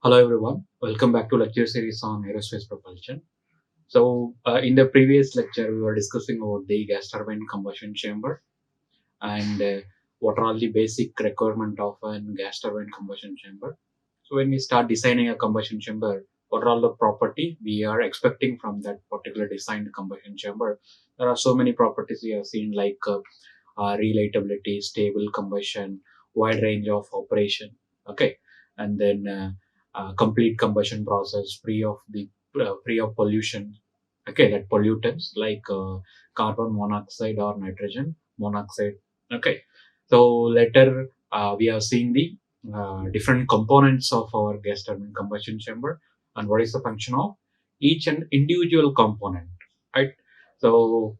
Hello everyone, welcome back to lecture series on aerospace propulsion. In the previous lecture, we were discussing about the gas turbine combustion chamber and what are all the basic requirement of a gas turbine combustion chamber. So, when we start designing a combustion chamber, what are all the property we are expecting from that particular designed combustion chamber? There are so many properties we have seen like relatability, stable combustion, wide range of operation. Okay, and then complete combustion process, free of pollution. Okay, that pollutants like carbon monoxide or nitrogen monoxide. Okay, so later we have seen the different components of our gas turbine combustion chamber and what is the function of each and individual component, right? So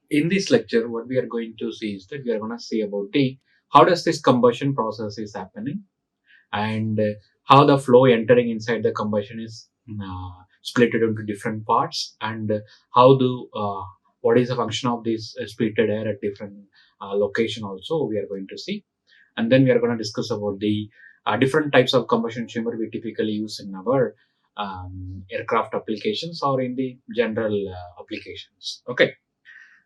in this lecture, what we are going to see is that we are going to see about the how does this combustion process is happening and how the flow entering inside the combustion is split into different parts and how do what is the function of this splitted air at different location also we are going to see, and then we are going to discuss about the different types of combustion chamber we typically use in our aircraft applications or in the general applications. Okay,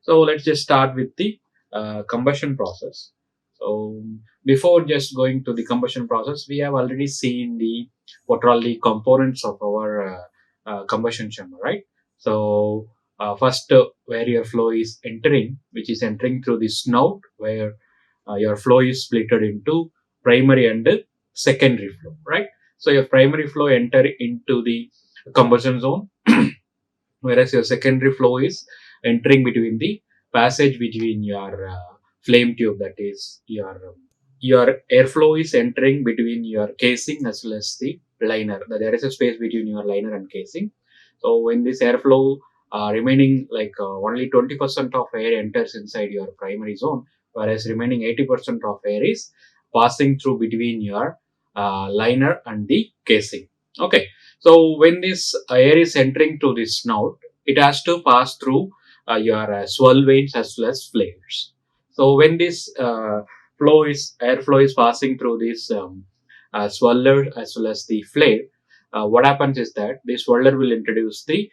so let's just start with the combustion process. So before just going to the combustion process, we have already seen the what are all the components of our combustion chamber, right? So first, where your flow is entering, which is entering through the snout, where your flow is splitted into primary and secondary flow, right? So your primary flow enter into the combustion zone, whereas your secondary flow is entering between the passage between your flame tube, that is your airflow is entering between your casing as well as the liner. There is a space between your liner and casing. So when this airflow remaining like only 20% of air enters inside your primary zone, whereas remaining 80% of air is passing through between your liner and the casing. Okay, so when this air is entering to this snout, it has to pass through your swirl vanes as well as flares. So when this airflow is passing through this swirler as well as the flare, what happens is that the swirler will introduce the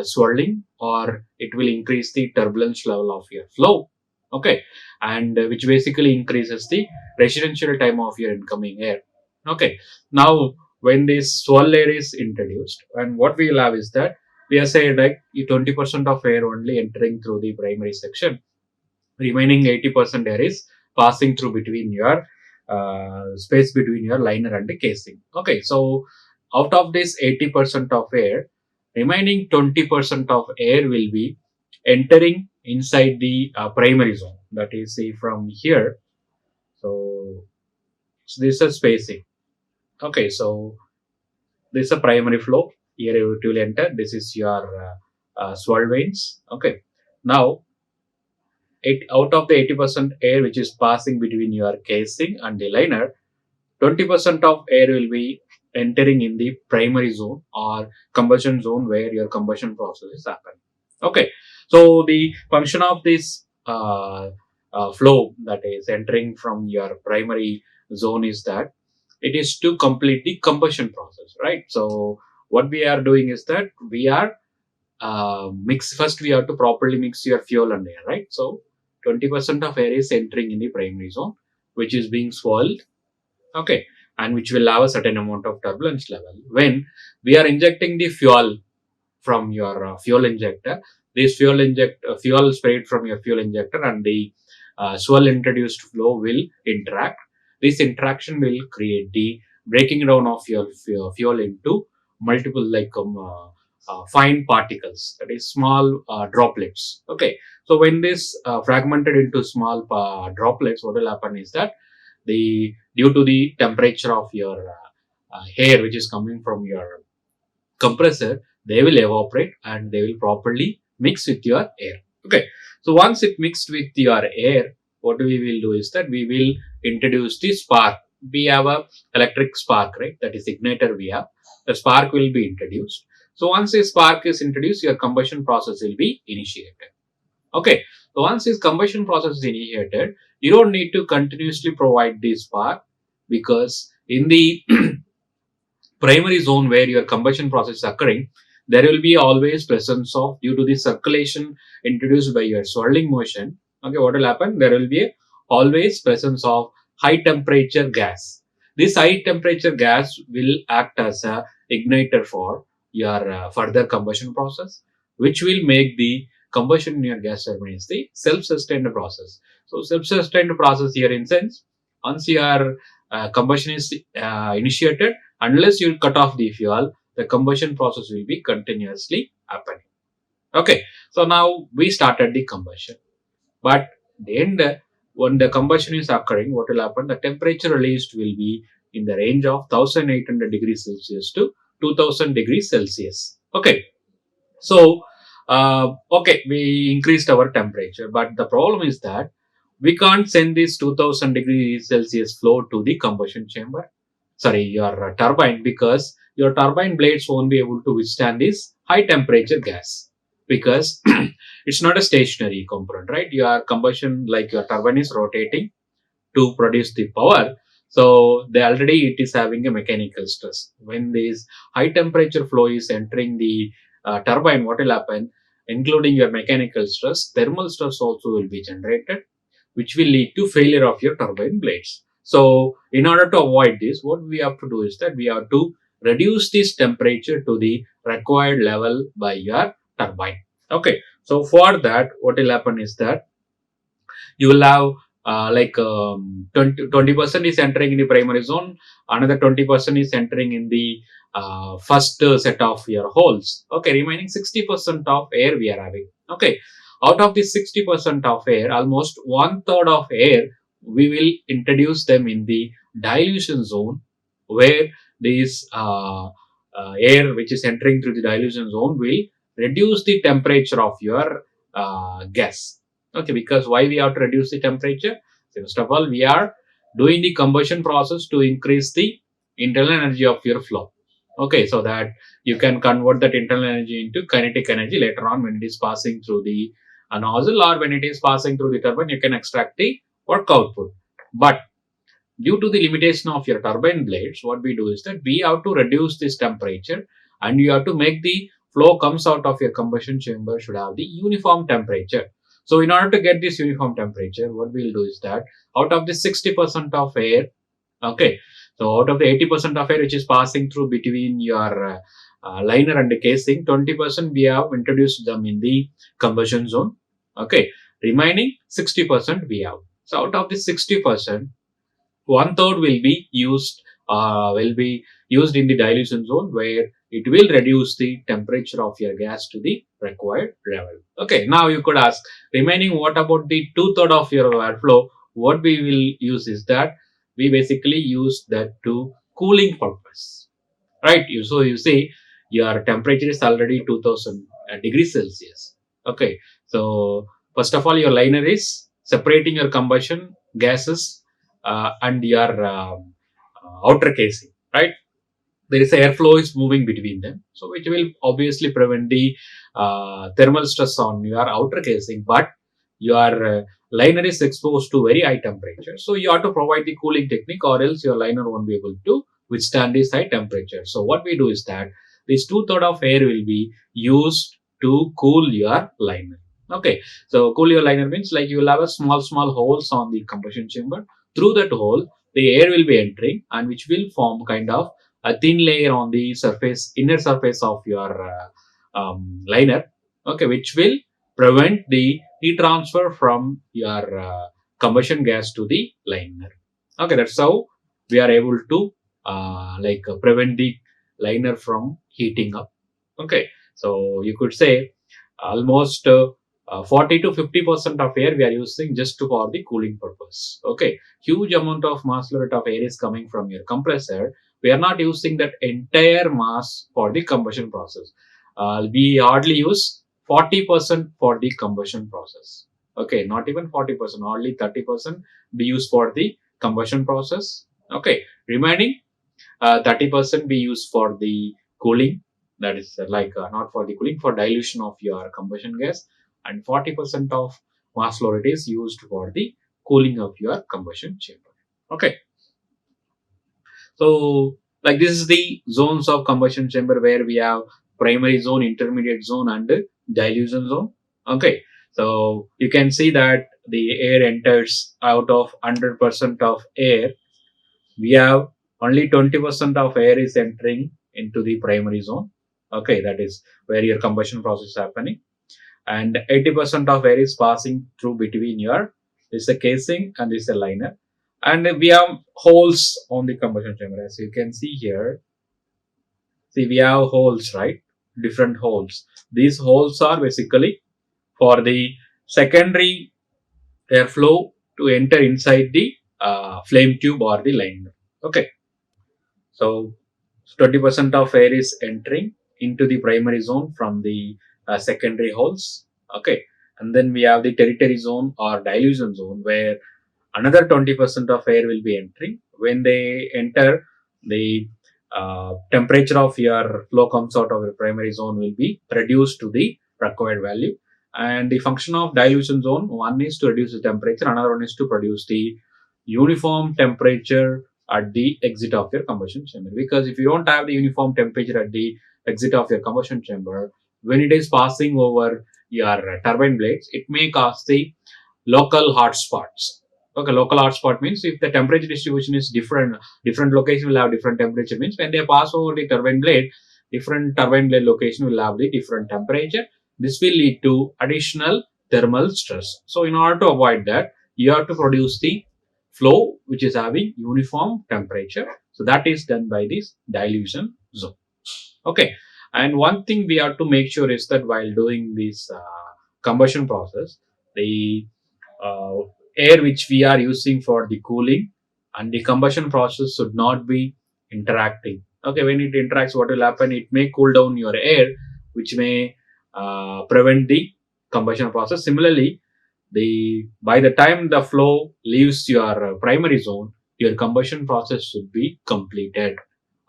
swirling, or it will increase the turbulence level of your flow. Okay, and which basically increases the residential time of your incoming air. Okay, now when this swirl air is introduced, and what we will have is that we are saying like 20% of air only entering through the primary section, remaining 80% air is passing through between your space between your liner and the casing. Okay, so out of this 80% of air, remaining 20% of air will be entering inside the primary zone, that is say from here. So this is spacing. Okay, so this is a primary flow. Here it will enter. This is your swirl vanes. Okay, now it out of the 80% air which is passing between your casing and the liner, 20% of air will be entering in the primary zone or combustion zone where your combustion process is happening. Okay, so the function of this flow that is entering from your primary zone is that it is to complete the combustion process, right? So what we are doing is that we are mix first we have to properly mix your fuel and air, right? So 20% of air is entering in the primary zone, which is being swirled. Okay, and which will have a certain amount of turbulence level. When we are injecting the fuel from your fuel injector, this fuel sprayed from your fuel injector and the swirl introduced flow will interact. This interaction will create the breaking down of your fuel into multiple fine particles, that is small droplets. Okay, so when this fragmented into small droplets, what will happen is that the due to the temperature of your air which is coming from your compressor, they will evaporate and they will properly mix with your air. Okay, so once it mixed with your air, what we will do is that we will introduce the spark. We have a electric spark, right? That is igniter we have. The spark will be introduced. So once a spark is introduced, your combustion process will be initiated. Okay, so once this combustion process is initiated, you don't need to continuously provide the spark, because in the primary zone where your combustion process is occurring, there will be always presence of, due to the circulation introduced by your swirling motion. Okay, what will happen? There will be always presence of high temperature gas. This high temperature gas will act as a igniter for your further combustion process, which will make the combustion in your gas turbine is the self-sustained process. So self-sustained process here in sense, once your combustion is initiated, unless you cut off the fuel, the combustion process will be continuously happening. Okay, so now we started the combustion, but the end, when the combustion is occurring, what will happen? The temperature released will be in the range of 1800 degrees Celsius to 2000 degrees Celsius. Okay, so okay, we increased our temperature, but the problem is that we can't send this 2000 degrees Celsius flow to the combustion chamber, sorry, your turbine, because your turbine blades won't be able to withstand this high temperature gas, because it's not a stationary component, right? Your combustion, like your turbine is rotating to produce the power. So they already it is having a mechanical stress. When this high temperature flow is entering the turbine, what will happen? Including your mechanical stress, thermal stress also will be generated, which will lead to failure of your turbine blades. So in order to avoid this, what we have to do is that we have to reduce this temperature to the required level by your turbine. Okay. So for that, what will happen is that you will have 20% is entering in the primary zone, another 20% is entering in the first set of your holes. Okay, remaining 60% of air we are having. Okay, out of this 60% of air, almost one third of air we will introduce them in the dilution zone, where this air which is entering through the dilution zone will reduce the temperature of your gas. Okay, because why we have to reduce the temperature? So first of all, we are doing the combustion process to increase the internal energy of your flow. Okay, so that you can convert that internal energy into kinetic energy later on when it is passing through the nozzle, or when it is passing through the turbine, you can extract the work output. But due to the limitation of your turbine blades, what we do is that we have to reduce this temperature, and you have to make the flow comes out of your combustion chamber should have the uniform temperature. So in order to get this uniform temperature, what we'll do is that out of the 60% of air, okay, so out of the 80% of air which is passing through between your liner and the casing, 20% we have introduced them in the combustion zone. Okay, remaining 60% we have. So out of the 60%, one third will be used in the dilution zone, where it will reduce the temperature of your gas to the required level. Okay, now you could ask, remaining what about the two-third of your airflow? What we will use is that we basically use that to cooling purpose, right? So you see your temperature is already 2000 degrees Celsius. Okay, so first of all, your liner is separating your combustion gases and your outer casing, right? There is airflow is moving between them, so which will obviously prevent the thermal stress on your outer casing, but your liner is exposed to very high temperature, so you have to provide the cooling technique, or else your liner won't be able to withstand this high temperature. So what we do is that this two-third of air will be used to cool your liner. Okay, so cool your liner means like you will have a small holes on the combustion chamber. Through that hole, the air will be entering, and which will form kind of a thin layer on the surface, inner surface of your liner. Okay, which will prevent the heat transfer from your combustion gas to the liner. Okay, that's how we are able to prevent the liner from heating up. Okay, so you could say almost 40 to 50% of air we are using just for the cooling purpose. Okay, huge amount of mass flow rate of air is coming from your compressor. We are not using that entire mass for the combustion process. We hardly use 40% for the combustion process. Okay, not even 40%, only 30% we use for the combustion process. Okay, remaining 30% we use for the cooling. That is not for the cooling, for dilution of your combustion gas, and 40% of mass flow rate is used for the cooling of your combustion chamber. Okay, so Like this is the zones of combustion chamber where we have primary zone, intermediate zone, and dilution zone. Okay, so you can see that the air enters out of 100% of air. We have only 20% of air is entering into the primary zone. Okay, that is where your combustion process is happening, and 80% of air is passing through between your, this is a casing and this is a liner, and we have holes on the combustion chamber. As you can see here, see we have holes, right? Different holes. These holes are basically for the secondary airflow to enter inside the flame tube or the liner. Okay, so 20% of air is entering into the primary zone from the secondary holes. Okay, and then we have the territory zone or dilution zone where another 20% of air will be entering. When they enter, the temperature of your flow comes out of the primary zone will be reduced to the required value. And the function of dilution zone, one is to reduce the temperature, another one is to produce the uniform temperature at the exit of your combustion chamber. Because if you don't have the uniform temperature at the exit of your combustion chamber, when it is passing over your turbine blades, it may cause the local hot spots. Okay, local hotspot means if the temperature distribution is different location will have different temperature. Means when they pass over the turbine blade, different turbine blade location will have the different temperature. This will lead to additional thermal stress. So in order to avoid that, you have to produce the flow which is having uniform temperature. So that is done by this dilution zone. Okay, and one thing we have to make sure is that while doing this combustion process, the uh, air which we are using for the cooling and the combustion process should not be interacting. Okay, when it interacts, what will happen? It may cool down your air, which may prevent the combustion process. Similarly, the by the time the flow leaves your primary zone, your combustion process should be completed.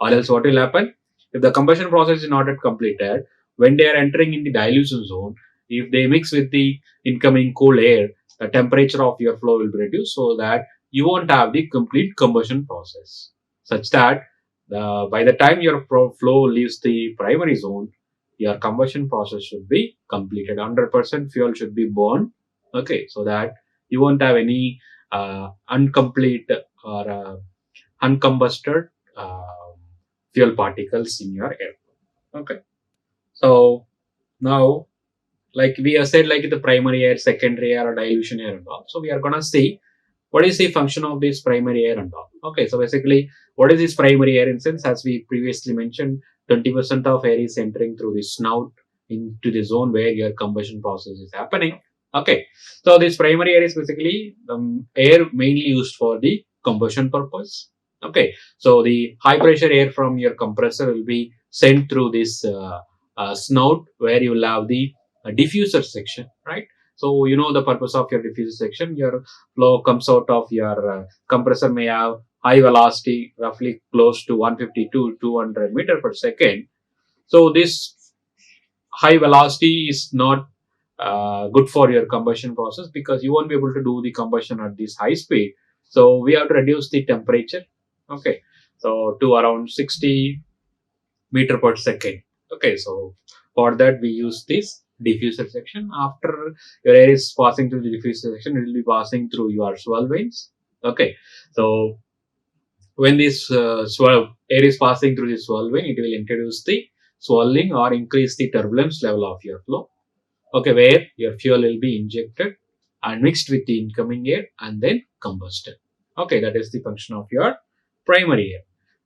Or else, what will happen? If the combustion process is not yet completed, when they are entering in the dilution zone, if they mix with the incoming cool air, the temperature of your flow will be reduced so that you won't have the complete combustion process. Such that by the time your flow leaves the primary zone, your combustion process should be completed. 100% fuel should be burned. Okay, so that you won't have any incomplete or uncombusted fuel particles in your air. Okay, so now like we have said, like the primary air, secondary air, or dilution air and all. So we are gonna see what is the function of this primary air and all. Okay, so basically, what is this primary air in sense? As we previously mentioned, 20% of air is entering through the snout into the zone where your combustion process is happening. Okay, so this primary air is basically air mainly used for the combustion purpose. Okay, so the high pressure air from your compressor will be sent through this snout where you will have the diffuser section, right? So you know the purpose of your diffuser section. Your flow comes out of your compressor may have high velocity, roughly close to 150 to 200 meter per second. So this high velocity is not good for your combustion process because you won't be able to do the combustion at this high speed. So we have to reduce the temperature. Okay, so to around 60 meter per second. Okay, so for that we use this diffuser section. After your air is passing through the diffuser section, it will be passing through your swirl vanes. Okay, so when this air is passing through the swirl vane, it will introduce the swirling or increase the turbulence level of your flow. Okay, where your fuel will be injected and mixed with the incoming air and then combusted. Okay, that is the function of your primary air.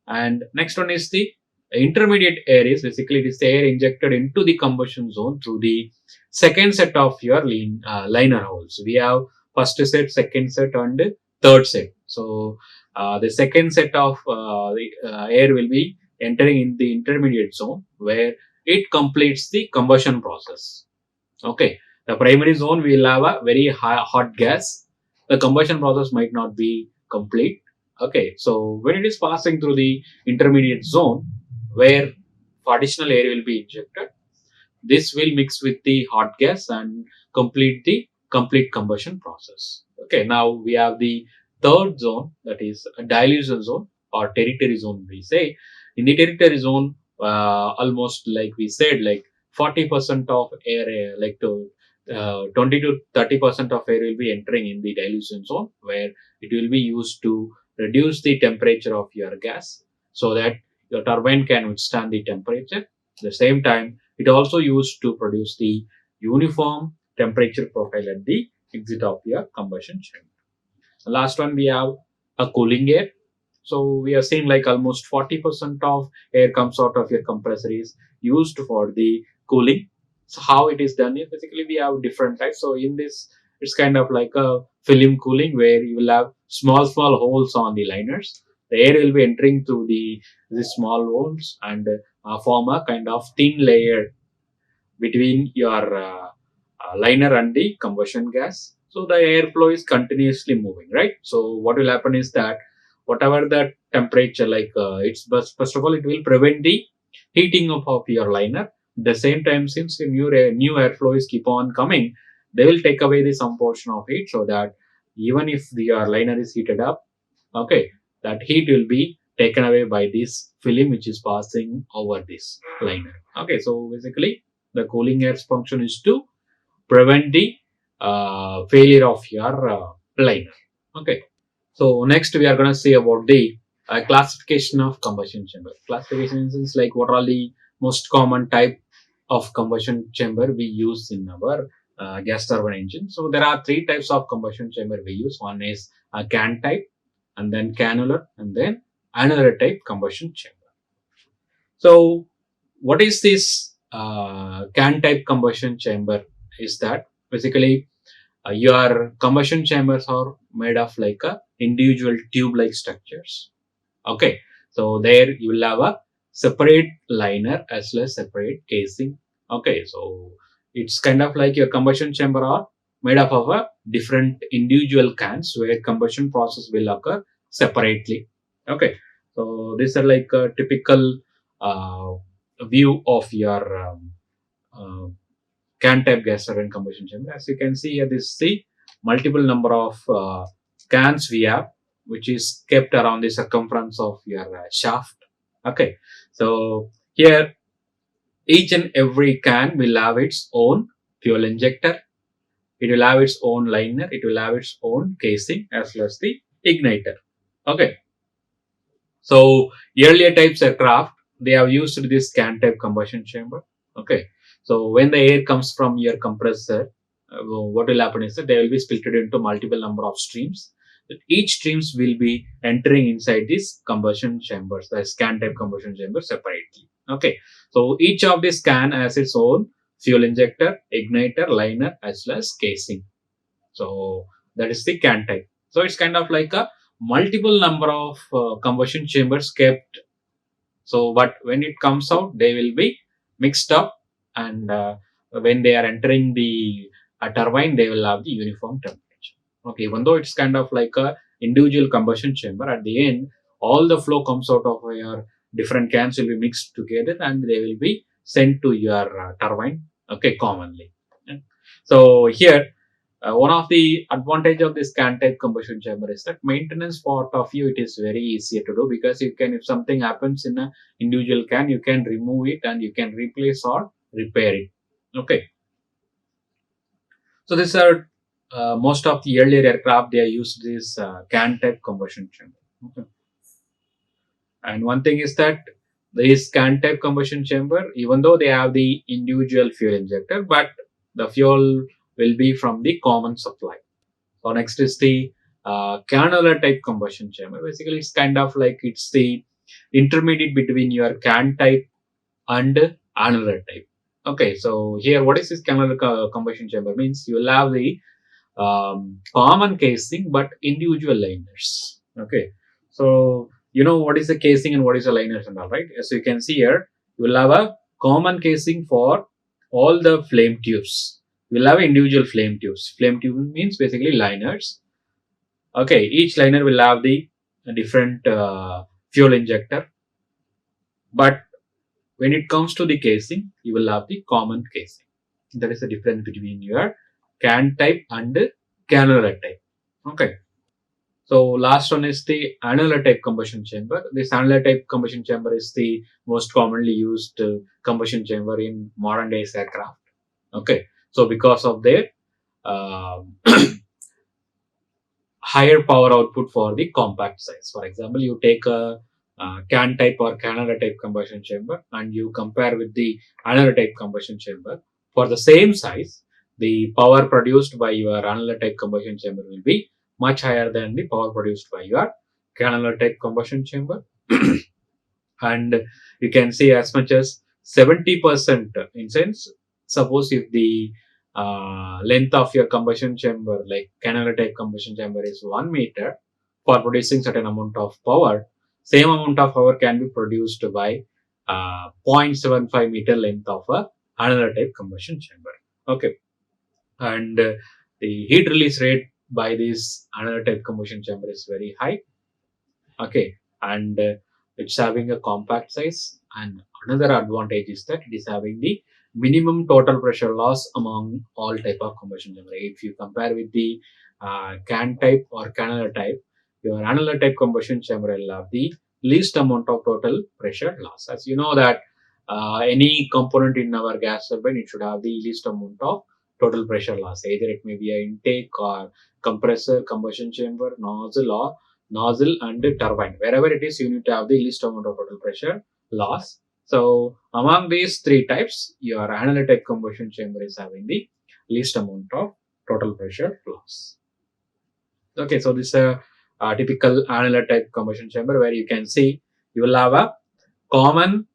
And next one is the intermediate air. Is basically it is the air injected into the combustion zone through the second set of your liner holes. We have first set, second set, and third set. So the second set of air will be entering in the intermediate zone where it completes the combustion process. Okay, the primary zone will have a very hot gas. The combustion process might not be complete. Okay, so when it is passing through the intermediate zone where additional air will be injected, this will mix with the hot gas and complete the complete combustion process. Okay, now we have the third zone, that is a dilution zone or territory zone we say. in the territory zone, almost like we said, like 40% of air, 20 to 30% of air will be entering in the dilution zone, where it will be used to reduce the temperature of your gas so that your turbine can withstand the temperature. At the same time, it also used to produce the uniform temperature profile at the exit of your combustion chamber. The last one, we have a cooling air. So we are seeing like almost 40% of air comes out of your compressor is used for the cooling. So how it is done is basically we have different types. So in this, it's kind of like a film cooling where you will have small holes on the liners. The air will be entering through these small holes and form a kind of thin layer between your liner and the combustion gas. So the airflow is continuously moving, right? So what will happen is that whatever the temperature, first of all, it will prevent the heating up of your liner. At the same time, since the new airflow is keep on coming, they will take away the some portion of heat so that even if your liner is heated up, okay, that heat will be taken away by this film which is passing over this liner. Okay, so basically the cooling air's function is to prevent the failure of your liner. Okay, so next we are going to see about the classification of combustion chamber. Classification is like what are the most common type of combustion chamber we use in our gas turbine engine. So there are three types of combustion chamber we use. One is a can type, and then cannular, and then another type combustion chamber. So what is this can type combustion chamber? Is that basically your combustion chambers are made of like a individual tube like structures. Okay, so there you will have a separate liner as well as separate casing. Okay, so it's kind of like your combustion chamber are made up of a different individual cans where combustion process will occur separately. Okay, so these are like a typical uh, view of your uh, can type gas turbine combustion chamber. As you can see here, this is the multiple number of cans we have, which is kept around the circumference of your shaft. Okay, so here each and every can will have its own fuel injector. It will have its own liner. It will have its own casing as well as the igniter. Okay, so earlier types aircraft, they have used this can type combustion chamber. Okay, so when the air comes from your compressor, what will happen is that they will be split into multiple number of streams. Each streams will be entering inside this combustion chambers, the can type combustion chamber separately. Okay, so each of this can has its own fuel injector, igniter, liner, as well as casing. So that is the can type. So it's kind of like a multiple number of combustion chambers kept. So, but when it comes out, they will be mixed up, and when they are entering the turbine, they will have the uniform temperature. Okay, even though it's kind of like a individual combustion chamber, at the end, all the flow comes out of your different cans will be mixed together, and they will be sent to your turbine. Okay, commonly. Yeah. So here one of the advantage of this can type combustion chamber is that maintenance part of you it is very easier to do, because you can, if something happens in a individual can, you can remove it and you can replace or repair it. Okay, so these are most of the earlier aircraft they used this can type combustion chamber. Okay. And one thing is that this can type combustion chamber, even though they have the individual fuel injector, but the fuel will be from the common supply. So next is the cannular type combustion chamber. Basically, it's kind of like it's the intermediate between your can type and annular type. Okay, so here what is this cannular combustion chamber? Means you will have the common casing but individual liners. Okay, so you know what is the casing and what is the liners and all, right? As you can see here, you will have a common casing for all the flame tubes. You will have individual flame tubes. Flame tube means basically liners. Okay, each liner will have the different fuel injector, but when it comes to the casing, you will have the common casing. That is the difference between your can type and cannular type. Okay. So last one is the annular type combustion chamber. This annular type combustion chamber is the most commonly used combustion chamber in modern days aircraft. Okay, so because of their um higher power output for the compact size. For example, you take a can type or cannular type combustion chamber and you compare with the annular type combustion chamber. For the same size, the power produced by your annular type combustion chamber will be much higher than the power produced by your cannular type combustion chamber. And you can see as much as 70% in sense, suppose if the length of your combustion chamber like cannular type combustion chamber is 1 meter, for producing certain amount of power, same amount of power can be produced by 0.75 meter length of a annular type combustion chamber. Okay, and the heat release rate by this annular type combustion chamber is very high. Okay, and it's having a compact size, and another advantage is that it is having the minimum total pressure loss among all type of combustion chamber. If you compare with the can type or cannular type, your annular type combustion chamber will have the least amount of total pressure loss. As you know that any component in our gas turbine, it should have the least amount of total pressure loss, either it may be a intake or compressor, combustion chamber, nozzle and the turbine. Wherever it is, you need to have the least amount of total pressure loss. So among these three types, your annular type combustion chamber is having the least amount of total pressure loss. Okay, so this is a typical annular type combustion chamber where you can see you will have a common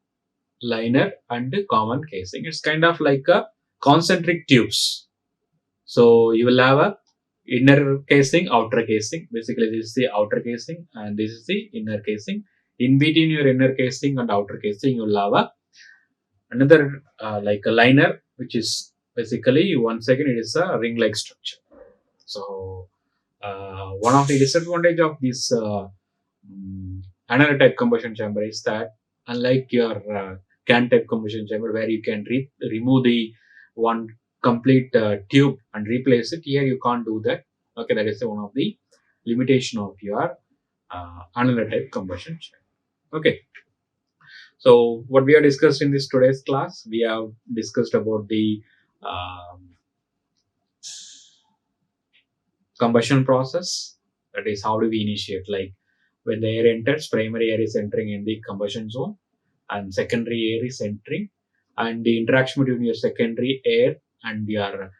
liner and common casing. It's kind of like a concentric tubes. So you will have a inner casing, outer casing. Basically, this is the outer casing and this is the inner casing. In between your inner casing and outer casing, you will have another like a liner, which is basically once again it is a ring-like structure. So one of the disadvantage of this another type combustion chamber is that unlike your can type combustion chamber where you can remove the one complete tube and replace it, here you can't do that. Okay, that is one of the limitation of your another type combustion chamber. Okay, so what we have discussed in this today's class, we have discussed about the um, combustion process. That is, how do we initiate? Like when the air enters, primary air is entering in the combustion zone, and secondary air is entering, and the interaction between your secondary air and your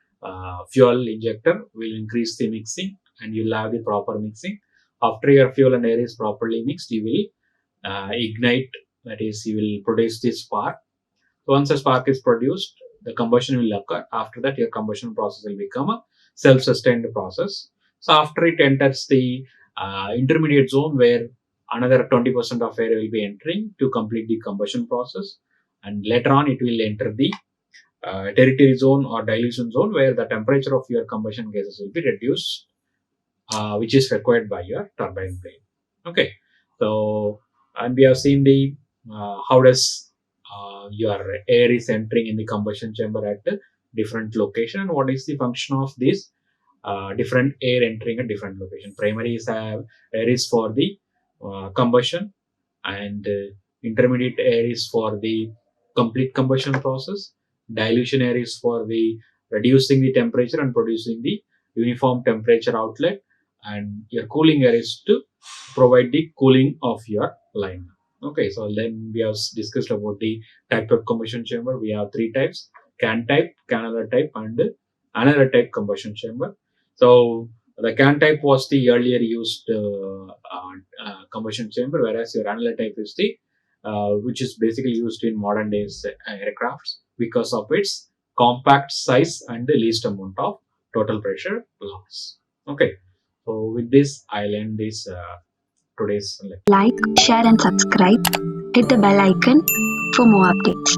fuel injector will increase the mixing, and you'll have the proper mixing. After your fuel and air is properly mixed, you will ignite. That is, you will produce this spark. So once a spark is produced, the combustion will occur. After that, your combustion process will become a self-sustained process. So after it enters the intermediate zone where another 20% of air will be entering to complete the combustion process, and later on it will enter the territory zone or dilution zone where the temperature of your combustion gases will be reduced, which is required by your turbine blade. Okay, so and we have seen the how does your air is entering in the combustion chamber at a different location and what is the function of this different air entering a different location. Primary is air is for the combustion, and intermediate air is for the complete combustion process. Dilution air is for the reducing the temperature and producing the uniform temperature outlet, and your cooling air is to provide the cooling of your line. Okay, so then we have discussed about the type of combustion chamber. We have three types: can type, cannular type, and another type combustion chamber. So the can type was the earlier used combustion chamber, whereas your annular type is the which is basically used in modern days aircrafts because of its compact size and the least amount of total pressure loss. Okay, so with this, I'll end this today's lecture. Like, share, and subscribe. Hit the bell icon for more updates.